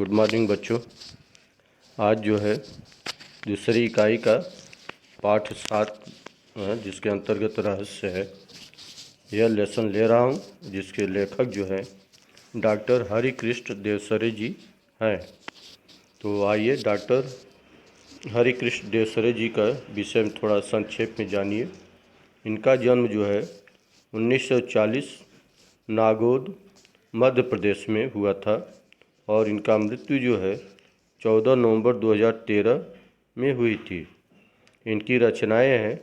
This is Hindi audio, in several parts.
गुड मॉर्निंग बच्चों। आज जो है दूसरी इकाई का पाठ 7 जिसके अंतर्गत रहस्य है, यह लेसन ले रहा हूँ, जिसके लेखक जो है डॉक्टर हरिकृष्ण देवसरे जी हैं। तो आइए डॉक्टर हरिकृष्ण देवसरे जी का विषय में थोड़ा संक्षेप में जानिए। इनका जन्म जो है 1940 नागौद मध्य प्रदेश में हुआ था और इनका मृत्यु जो है 14 नवंबर 2013 में हुई थी। इनकी रचनाएं हैं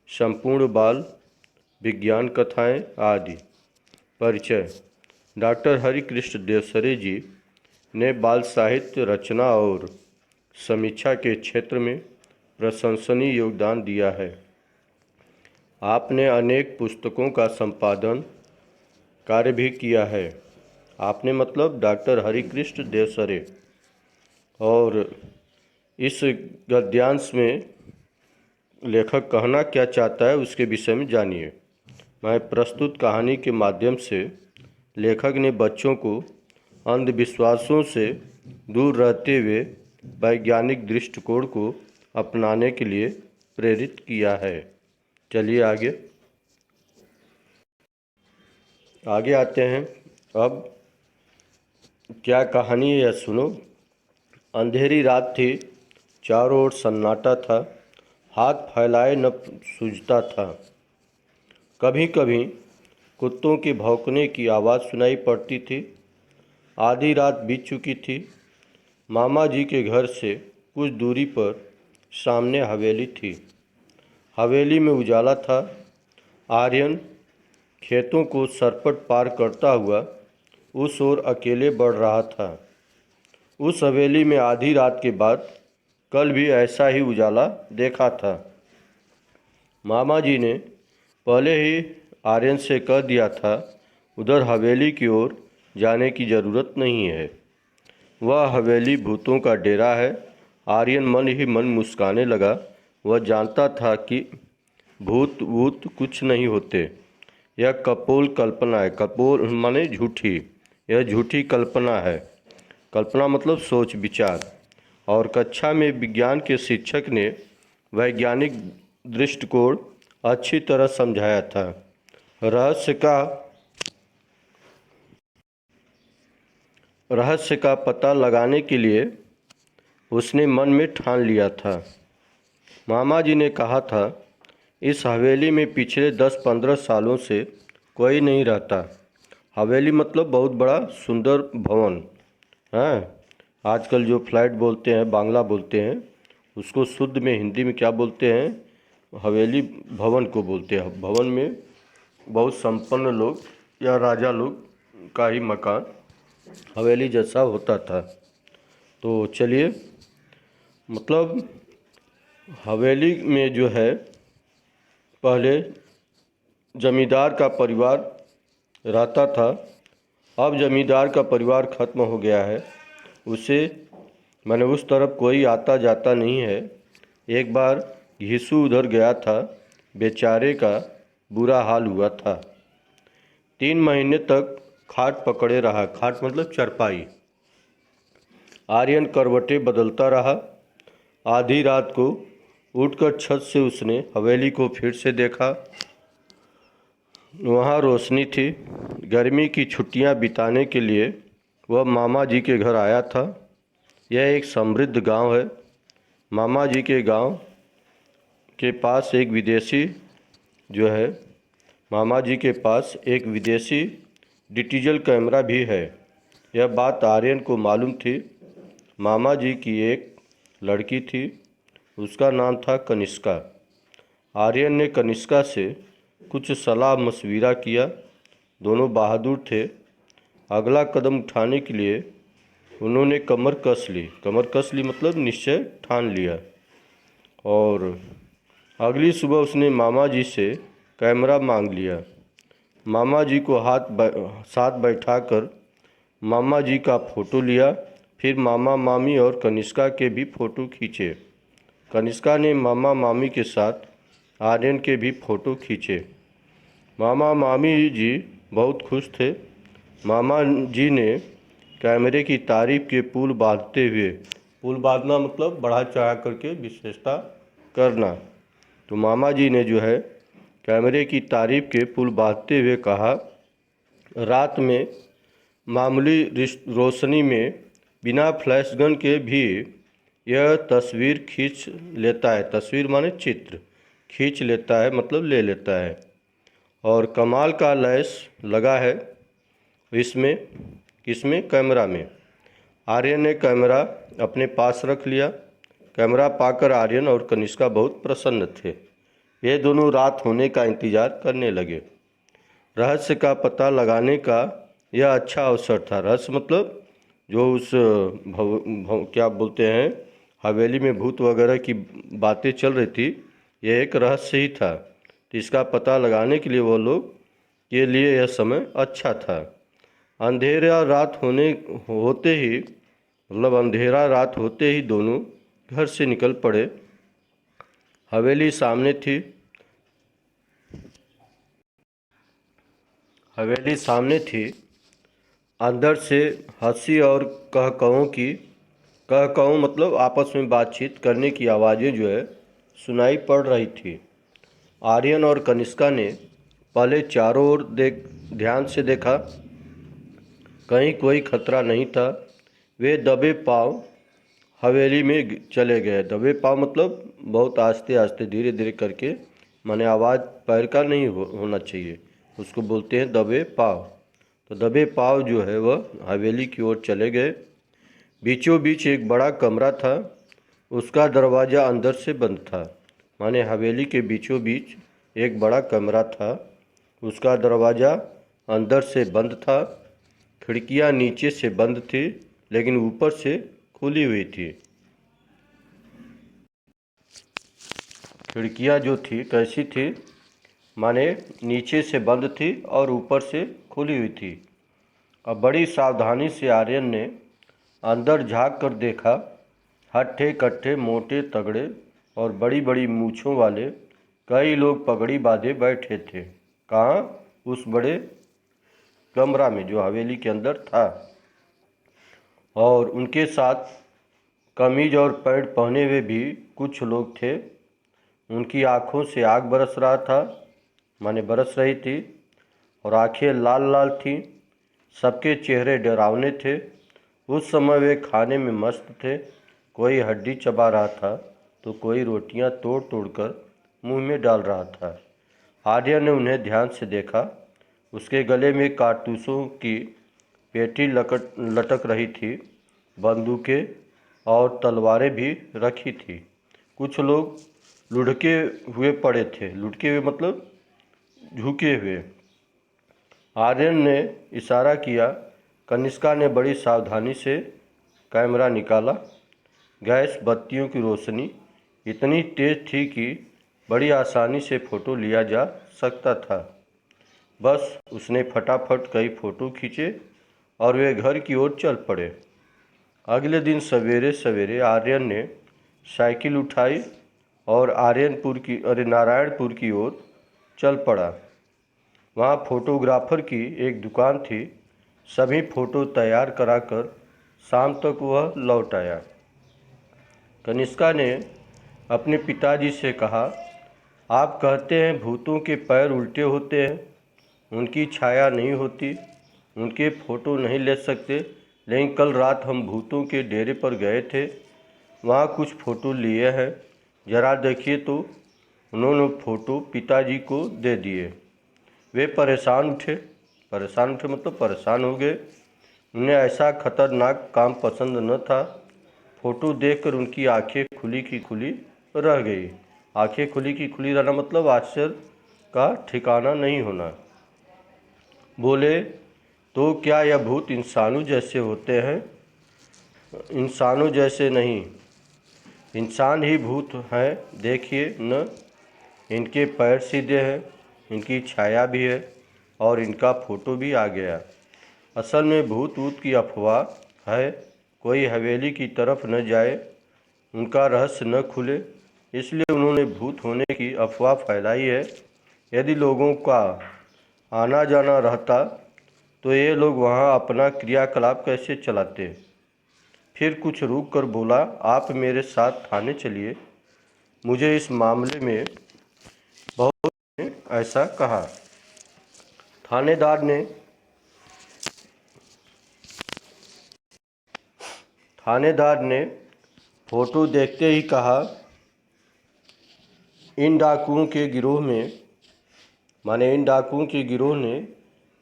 संपूर्ण बाल, विज्ञान कथाएं आदि। परिचय: डॉक्टर हरिकृष्ण देवसरे जी ने बाल साहित्य रचना और समीक्षा के क्षेत्र में प्रशंसनीय योगदान दिया है। आपने अनेक पुस्तकों का संपादन कार्य भी किया है। आपने मतलब डॉक्टर हरिकृष्ण देवसरे। और इस गद्यांश में लेखक कहना क्या चाहता है उसके विषय में जानिए। मैं प्रस्तुत कहानी के माध्यम से लेखक ने बच्चों को अंधविश्वासों से दूर रहते हुए वैज्ञानिक दृष्टिकोण को अपनाने के लिए प्रेरित किया है। चलिए आगे आते हैं। अब क्या कहानी है यह सुनो। अंधेरी रात थी, चारों ओर सन्नाटा था, हाथ फैलाए न सूझता था। कभी कभी कुत्तों के भौंकने की आवाज़ सुनाई पड़ती थी। आधी रात बीत चुकी थी। मामा जी के घर से कुछ दूरी पर सामने हवेली थी। हवेली में उजाला था। आर्यन खेतों को सरपट पार करता हुआ उस ओर अकेले बढ़ रहा था। उस हवेली में आधी रात के बाद कल भी ऐसा ही उजाला देखा था। मामा जी ने पहले ही आर्यन से कह दिया था, उधर हवेली की ओर जाने की ज़रूरत नहीं है, वह हवेली भूतों का डेरा है। आर्यन मन ही मन मुस्काने लगा। वह जानता था कि भूत वूत कुछ नहीं होते, यह कपोल कल्पना है। कपोल माने झूठी, यह झूठी कल्पना है। कल्पना मतलब सोच विचार। और कक्षा में विज्ञान के शिक्षक ने वैज्ञानिक दृष्टिकोण अच्छी तरह समझाया था। रहस्य का पता लगाने के लिए उसने मन में ठान लिया था। मामा जी ने कहा था, इस हवेली में पिछले 10-15 सालों से कोई नहीं रहता। हवेली मतलब बहुत बड़ा सुंदर भवन है। आजकल जो फ्लैट बोलते हैं, बांग्ला बोलते हैं, उसको शुद्ध में हिंदी में क्या बोलते हैं? हवेली भवन को बोलते हैं। भवन में बहुत संपन्न लोग या राजा लोग का ही मकान हवेली जैसा होता था। तो चलिए, मतलब हवेली में जो है पहले जमींदार का परिवार रहता था। अब जमींदार का परिवार खत्म हो गया है। उस तरफ कोई आता जाता नहीं है। एक बार घिसू उधर गया था, बेचारे का बुरा हाल हुआ था। 3 महीने तक खाट पकड़े रहा। खाट मतलब चरपाई। आर्यन करवटें बदलता रहा। आधी रात को उठकर छत से उसने हवेली को फिर से देखा। वहाँ रोशनी थी। गर्मी की छुट्टियाँ बिताने के लिए वह मामा जी के घर आया था। यह एक समृद्ध गांव है। मामा जी के गांव के पास एक विदेशी मामा जी के पास एक विदेशी डिजिटल कैमरा भी है। यह बात आर्यन को मालूम थी। मामा जी की एक लड़की थी, उसका नाम था कनिष्का। आर्यन ने कनिष्का से कुछ सलाह मशविरा किया। दोनों बहादुर थे। अगला कदम उठाने के लिए उन्होंने कमर कस ली मतलब निश्चय ठान लिया। और अगली सुबह उसने मामा जी से कैमरा मांग लिया। मामा जी को साथ बैठाकर मामा जी का फ़ोटो लिया। फिर मामा मामी और कनिष्का के भी फ़ोटो खींचे। कनिष्का ने मामा मामी के साथ आर्यन के भी फ़ोटो खींचे। मामा मामी जी बहुत खुश थे। मामा जी ने कैमरे की तारीफ के पुल बांधते हुए, पुल बांधना मतलब बढ़ा चढ़ा करके विशेषता करना। तो मामा जी ने जो है कैमरे की तारीफ के पुल बांधते हुए कहा, रात में मामूली रोशनी में बिना फ्लैश गन के भी यह तस्वीर खींच लेता है। तस्वीर माने चित्र, खींच लेता है मतलब ले लेता है। और कमाल का लैस लगा है इसमें, किसमें? कैमरा में। आर्यन ने कैमरा अपने पास रख लिया। कैमरा पाकर आर्यन और कनिष्का बहुत प्रसन्न थे। ये दोनों रात होने का इंतजार करने लगे। रहस्य का पता लगाने का यह अच्छा अवसर था। रहस्य मतलब जो उस क्या बोलते हैं, हवेली में भूत वगैरह की बातें चल रही थी, यह एक रहस्य ही था। तो इसका पता लगाने के लिए वो लोग के लिए यह समय अच्छा था। अंधेरा रात होते ही मतलब अंधेरा रात होते ही दोनों घर से निकल पड़े। हवेली सामने थी। हवेली सामने थी। अंदर से हंसी और कहकहों मतलब आपस में बातचीत करने की आवाज़ें जो है सुनाई पड़ रही थी। आर्यन और कनिष्का ने पहले चारों ओर ध्यान से देखा, कहीं कोई खतरा नहीं था। वे दबे पांव हवेली में चले गए। दबे पांव मतलब बहुत आस्ते आस्ते धीरे धीरे करके, माने आवाज़ पैर का नहीं होना चाहिए, उसको बोलते हैं दबे पांव। तो दबे पांव जो है वह हवेली की ओर चले गए। बीचों बीच एक बड़ा कमरा था। उसका दरवाज़ा अंदर से बंद था। माने हवेली के बीचों बीच एक बड़ा कमरा था। उसका दरवाज़ा अंदर से बंद था। खिड़कियाँ नीचे से बंद थी लेकिन ऊपर से खुली हुई थी। खिड़कियाँ जो थी कैसी थी? माने नीचे से बंद थी और ऊपर से खुली हुई थी। अब बड़ी सावधानी से आर्यन ने अंदर झांक कर देखा। हट्ठे कट्ठे, मोटे तगड़े और बड़ी बड़ी मूँछों वाले कई लोग पगड़ी बांधे बैठे थे। कहाँ? उस बड़े कमरा में जो हवेली के अंदर था। और उनके साथ कमीज और पैंट पहने हुए भी कुछ लोग थे। उनकी आँखों से आग बरस रहा था, माने बरस रही थी, और आंखें लाल लाल थीं। सबके चेहरे डरावने थे। उस समय वे खाने में मस्त थे। कोई हड्डी चबा रहा था तो कोई रोटियां तोड़ तोड़ कर मुँह में डाल रहा था। आर्यन ने उन्हें ध्यान से देखा। उसके गले में कारतूसों की पेटी लटक रही थी। बंदूकें और तलवारें भी रखी थी। कुछ लोग लुढ़के हुए पड़े थे। लुढ़के हुए मतलब झुके हुए। आर्यन ने इशारा किया। कनिष्का ने बड़ी सावधानी से कैमरा निकाला। गैस बत्तियों की रोशनी इतनी तेज थी कि बड़ी आसानी से फ़ोटो लिया जा सकता था। बस उसने फटाफट कई फ़ोटो खींचे और वे घर की ओर चल पड़े। अगले दिन सवेरे सवेरे आर्यन ने साइकिल उठाई और नारायणपुर की ओर चल पड़ा। वहाँ फोटोग्राफर की एक दुकान थी। सभी फ़ोटो तैयार कराकर शाम तक वह लौट आया। कनिष्का ने अपने पिताजी से कहा, आप कहते हैं भूतों के पैर उल्टे होते हैं, उनकी छाया नहीं होती, उनके फ़ोटो नहीं ले सकते, लेकिन कल रात हम भूतों के डेरे पर गए थे, वहाँ कुछ फ़ोटो लिए हैं, ज़रा देखिए। तो उन्होंने फ़ोटो पिताजी को दे दिए। वे परेशान उठे मतलब परेशान हो गए। उन्हें ऐसा खतरनाक काम पसंद न था। फ़ोटो देखकर उनकी आंखें खुली की खुली रह गई। आंखें खुली की खुली रहना मतलब आश्चर्य का ठिकाना नहीं होना। बोले, तो क्या यह भूत इंसानों जैसे होते हैं? इंसानों जैसे नहीं, इंसान ही भूत हैं। देखिए न, इनके पैर सीधे हैं, इनकी छाया भी है और इनका फ़ोटो भी आ गया। असल में भूत वूत की अफवाह है। कोई हवेली की तरफ न जाए, उनका रहस्य न खुले, इसलिए उन्होंने भूत होने की अफवाह फैलाई है। यदि लोगों का आना जाना रहता तो ये लोग वहाँ अपना क्रियाकलाप कैसे चलाते। फिर कुछ रुक कर बोला, आप मेरे साथ थाने चलिए, मुझे इस मामले में बहुत ने ऐसा कहा। थानेदार ने फोटो देखते ही कहा, इन डाकुओं के गिरोह ने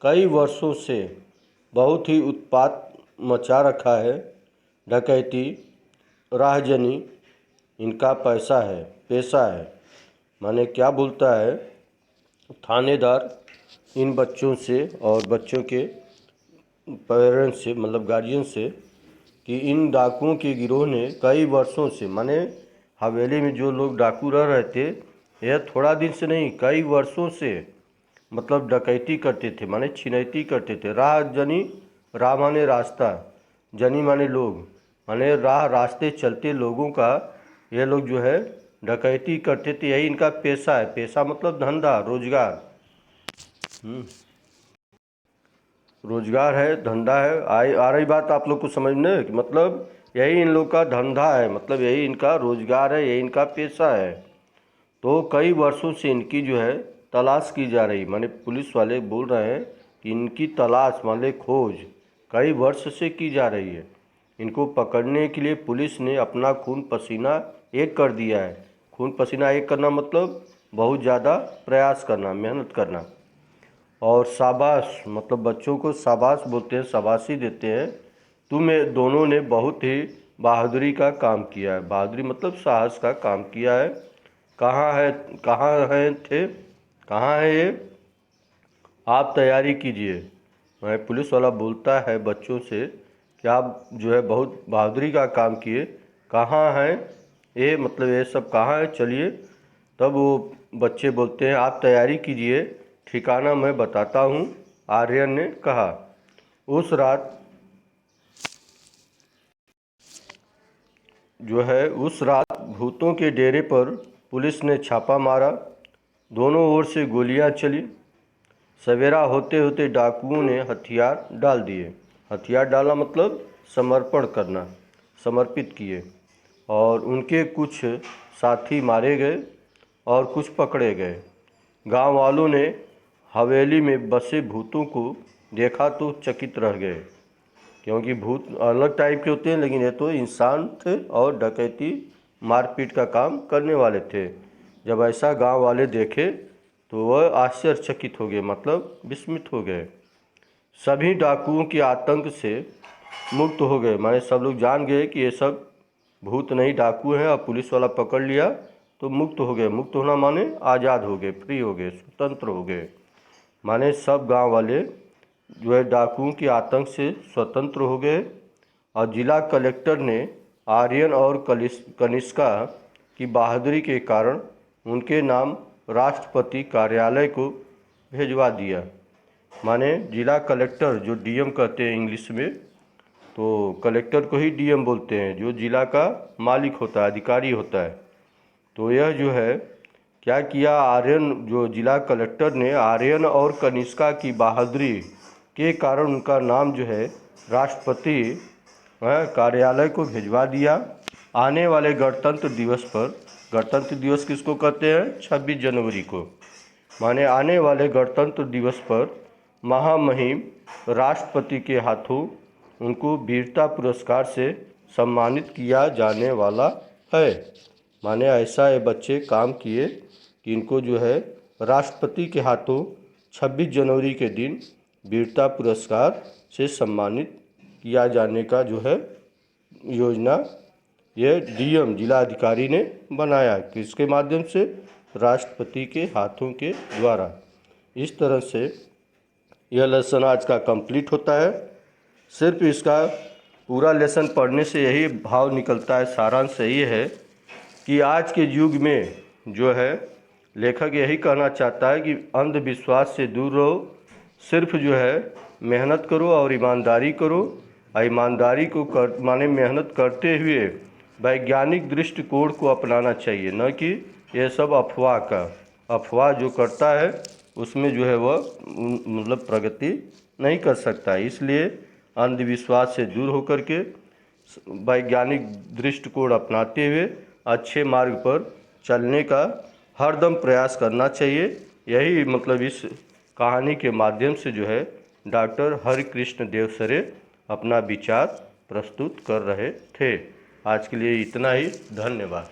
कई वर्षों से बहुत ही उत्पात मचा रखा है। डकैती, राहजनी इनका पेशा है। माने क्या बोलता है थानेदार इन बच्चों से और बच्चों के पेरेंट्स से, मतलब गार्जियन से, कि इन डाकुओं के गिरोह ने कई वर्षों से, माने हवेली में जो लोग डाकू रह रहे थे, यह थोड़ा दिन से नहीं, कई वर्षों से मतलब डकैती करते थे, माने छिनैती करते थे। राह माने रास्ता, जनी माने लोग, माने रास्ते चलते लोगों का ये लोग जो है डकैती करते थे। यही इनका पेशा है। पेशा मतलब धंधा, रोजगार। रोजगार है, धंधा है। आ रही बात आप लोग को समझने कि मतलब यही इन लोग का धंधा है, मतलब यही इनका रोजगार है, यही इनका पेशा है। तो कई वर्षों से इनकी जो है तलाश की जा रही, माने पुलिस वाले बोल रहे हैं कि इनकी तलाश माने खोज कई वर्ष से की जा रही है। इनको पकड़ने के लिए पुलिस ने अपना खून पसीना एक कर दिया है। खून पसीना एक करना मतलब बहुत ज़्यादा प्रयास करना, मेहनत करना। और शाबाश, मतलब बच्चों को शाबाश बोलते हैं, शाबाशी देते हैं। तुम्हें दोनों ने बहुत ही बहादुरी का काम किया है। बहादुरी मतलब साहस का काम किया है। कहाँ है ये? आप तैयारी कीजिए। वह पुलिस वाला बोलता है बच्चों से कि आप जो है बहुत बहादुरी का काम किए। कहाँ है ये, मतलब ये सब कहाँ है, चलिए। तब वो बच्चे बोलते हैं, आप तैयारी कीजिए, ठिकाना मैं बताता हूँ, आर्यन ने कहा। उस रात भूतों के डेरे पर पुलिस ने छापा मारा। दोनों ओर से गोलियां चली। सवेरा होते होते डाकुओं ने हथियार डाल दिए। हथियार डाला मतलब समर्पण करना, समर्पित किए। और उनके कुछ साथी मारे गए और कुछ पकड़े गए। गांव वालों ने हवेली में बसे भूतों को देखा तो चकित रह गए, क्योंकि भूत अलग टाइप के होते हैं, लेकिन ये तो इंसान थे और डकैती मारपीट का काम करने वाले थे। जब ऐसा गांव वाले देखे तो वह आश्चर्यचकित हो गए, मतलब विस्मित हो गए। सभी डाकुओं के आतंक से मुक्त हो गए, माने सब लोग जान गए कि ये सब भूत नहीं डाकू हैं। और पुलिस वाला पकड़ लिया तो मुक्त हो गए। मुक्त होना माने आज़ाद हो गए, फ्री हो गए, स्वतंत्र हो गए। माने सब गांव वाले जो है डाकुओं के आतंक से स्वतंत्र हो गए। और जिला कलेक्टर ने आर्यन और कनिष्का की बहादुरी के कारण उनके नाम राष्ट्रपति कार्यालय को भेजवा दिया। माने जिला कलेक्टर, जो डीएम कहते हैं इंग्लिश में, तो कलेक्टर को ही डीएम बोलते हैं, जो जिला का मालिक होता है, अधिकारी होता है। तो यह जो है क्या किया, आर्यन, जो जिला कलेक्टर ने आर्यन और कनिष्का की बहादुरी के कारण उनका नाम जो है राष्ट्रपति कार्यालय को भिजवा दिया। आने वाले गणतंत्र दिवस पर, गणतंत्र दिवस किसको कहते हैं, 26 जनवरी को, माने आने वाले गणतंत्र दिवस पर महामहिम राष्ट्रपति के हाथों उनको वीरता पुरस्कार से सम्मानित किया जाने वाला है। माने ऐसा ये बच्चे काम किए कि इनको जो है राष्ट्रपति के हाथों 26 जनवरी के दिन वीरता पुरस्कार से सम्मानित किया जाने का जो है योजना यह डीएम जिला अधिकारी ने बनाया। किसके माध्यम से, राष्ट्रपति के हाथों के द्वारा। इस तरह से यह लेसन आज का कंप्लीट होता है। सिर्फ इसका पूरा लेसन पढ़ने से यही भाव निकलता है, सारांश यही है कि आज के युग में जो है लेखक यही कहना चाहता है कि अंधविश्वास से दूर रहो। सिर्फ जो है मेहनत करो और ईमानदारी करो। ईमानदारी को माने मेहनत करते हुए वैज्ञानिक दृष्टिकोण को अपनाना चाहिए, न कि यह सब अफवाह जो करता है उसमें जो है वह मतलब प्रगति नहीं कर सकता। इसलिए अंधविश्वास से दूर होकर के वैज्ञानिक दृष्टिकोण अपनाते हुए अच्छे मार्ग पर चलने का हरदम प्रयास करना चाहिए। यही मतलब इस कहानी के माध्यम से जो है डॉक्टर हरिकृष्ण देव सरे अपना विचार प्रस्तुत कर रहे थे। आज के लिए इतना ही, धन्यवाद।